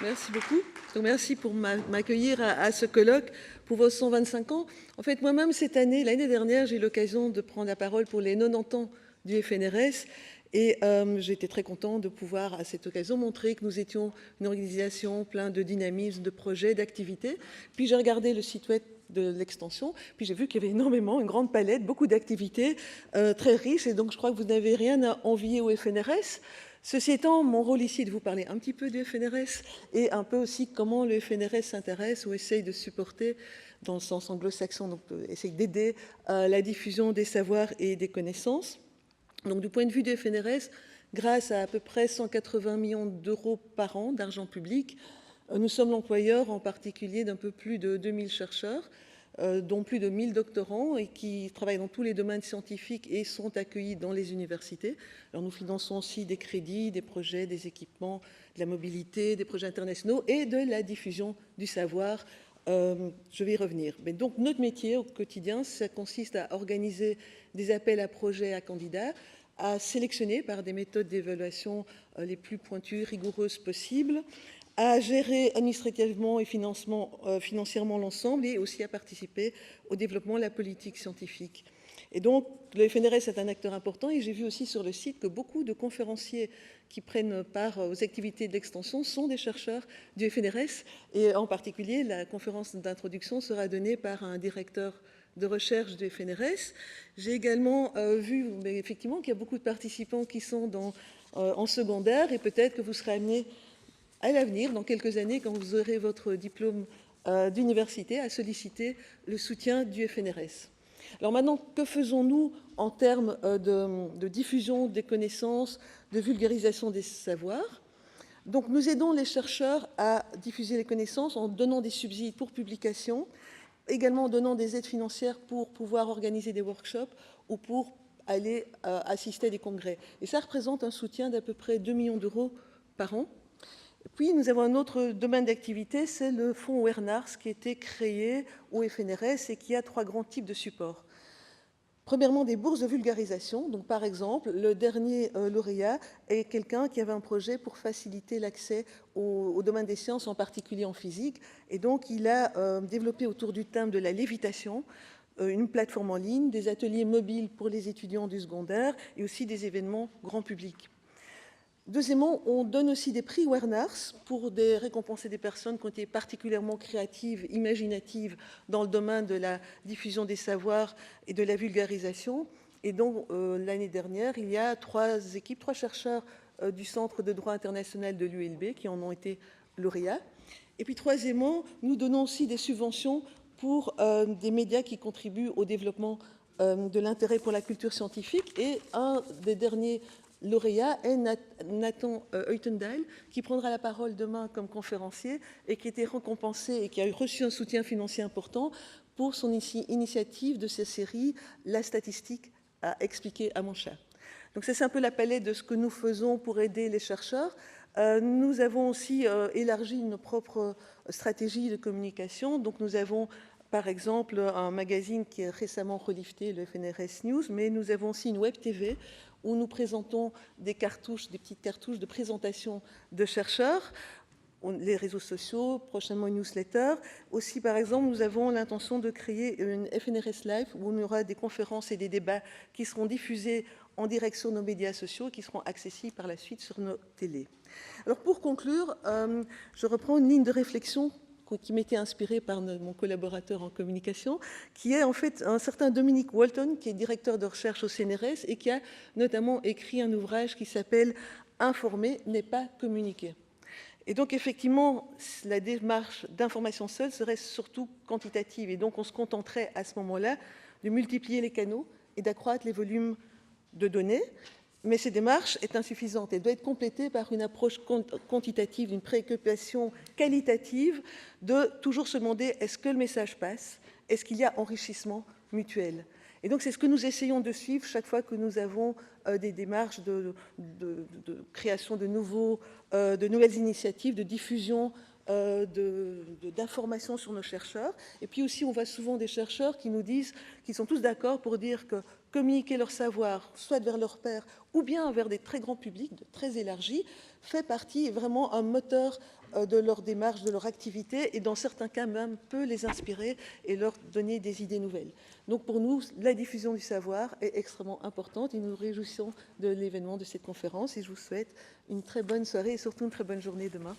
Merci beaucoup. Donc, merci pour m'accueillir à ce colloque pour vos 125 ans. En fait, moi-même, l'année dernière, j'ai eu l'occasion de prendre la parole pour les 90 ans du FNRS. Et j'étais très contente de pouvoir, à cette occasion, montrer que nous étions une organisation pleine de dynamisme, de projets, d'activités. Puis j'ai regardé le site web de l'extension, puis j'ai vu qu'il y avait énormément, une grande palette, beaucoup d'activités très riches. Et donc, je crois que vous n'avez rien à envier au FNRS. Ceci étant, mon rôle ici est de vous parler un petit peu du FNRS et un peu aussi comment le FNRS s'intéresse ou essaye de supporter, dans le sens anglo-saxon, donc essaye d'aider la diffusion des savoirs et des connaissances. Donc, du point de vue du FNRS, grâce à peu près 180 millions d'euros par an d'argent public, nous sommes l'employeur en particulier d'un peu plus de 2000 chercheurs, dont plus de 1000 doctorants et qui travaillent dans tous les domaines scientifiques et sont accueillis dans les universités. Alors nous finançons aussi des crédits, des projets, des équipements, de la mobilité, des projets internationaux et de la diffusion du savoir. Je vais y revenir. Mais donc notre métier au quotidien, ça consiste à organiser des appels à projets à candidats, à sélectionner par des méthodes d'évaluation les plus pointues, rigoureuses possibles, à gérer administrativement et financièrement l'ensemble et aussi à participer au développement de la politique scientifique. Et donc, le FNRS est un acteur important et j'ai vu aussi sur le site que beaucoup de conférenciers qui prennent part aux activités de l'extension sont des chercheurs du FNRS et en particulier, la conférence d'introduction sera donnée par un directeur de recherche du FNRS. J'ai également vu effectivement qu'il y a beaucoup de participants qui sont en secondaire et peut-être que vous serez amenés à l'avenir, dans quelques années, quand vous aurez votre diplôme d'université, à solliciter le soutien du FNRS. Alors maintenant, que faisons-nous en termes de diffusion des connaissances, de vulgarisation des savoirs? Donc nous aidons les chercheurs à diffuser les connaissances en donnant des subsides pour publication, également en donnant des aides financières pour pouvoir organiser des workshops ou pour aller assister à des congrès. Et ça représente un soutien d'à peu près 2 millions d'euros par an. Puis, nous avons un autre domaine d'activité, c'est le fonds Wernars qui a été créé au FNRS et qui a 3 grands types de supports. Premièrement, des bourses de vulgarisation. Donc, par exemple, le dernier lauréat est quelqu'un qui avait un projet pour faciliter l'accès au domaine des sciences, en particulier en physique. Et donc, il a développé autour du thème de la lévitation une plateforme en ligne, des ateliers mobiles pour les étudiants du secondaire et aussi des événements grand public. Deuxièmement, on donne aussi des prix Wernars pour récompenser des personnes qui ont été particulièrement créatives, imaginatives dans le domaine de la diffusion des savoirs et de la vulgarisation. Et donc, l'année dernière, il y a 3 chercheurs du Centre de droit international de l'ULB qui en ont été lauréats. Et puis, troisièmement, nous donnons aussi des subventions pour des médias qui contribuent au développement de l'intérêt pour la culture scientifique. Et un des derniers lauréat est Nathan Uytendal, qui prendra la parole demain comme conférencier et qui a été récompensé et qui a reçu un soutien financier important pour son initiative de cette série « La statistique à expliquer à mon chat ». Donc c'est un peu la palette de ce que nous faisons pour aider les chercheurs. Nous avons aussi élargi nos propres stratégies de communication. Donc nous avons par exemple un magazine qui est récemment relifté, le FNRS News, mais nous avons aussi une web TV où nous présentons des petites cartouches de présentation de chercheurs, les réseaux sociaux, prochainement une newsletter. Aussi, par exemple, nous avons l'intention de créer une FNRS Live où il y aura des conférences et des débats qui seront diffusés en direct sur nos médias sociaux et qui seront accessibles par la suite sur nos télés. Alors, pour conclure, je reprends une ligne de réflexion qui m'était inspiré par mon collaborateur en communication, qui est en fait un certain Dominique Walton, qui est directeur de recherche au CNRS et qui a notamment écrit un ouvrage qui s'appelle « Informer n'est pas communiquer ». Et donc, effectivement, la démarche d'information seule serait surtout quantitative. Et donc, on se contenterait à ce moment-là de multiplier les canaux et d'accroître les volumes de données. Mais cette démarche est insuffisante. Elle doit être complétée par une approche quantitative, une préoccupation qualitative de toujours se demander est-ce que le message passe? Est-ce qu'il y a enrichissement mutuel? Et donc, c'est ce que nous essayons de suivre chaque fois que nous avons des démarches de création de nouvelles initiatives, de diffusion d'informations sur nos chercheurs. Et puis aussi, on voit souvent des chercheurs qui nous disent qu'ils sont tous d'accord pour dire que communiquer leur savoir, soit vers leurs pairs ou bien vers des très grands publics, très élargis, fait partie vraiment un moteur de leur démarche, de leur activité, et dans certains cas même peut les inspirer et leur donner des idées nouvelles. Donc pour nous, la diffusion du savoir est extrêmement importante et nous nous réjouissons de l'événement de cette conférence et je vous souhaite une très bonne soirée et surtout une très bonne journée demain.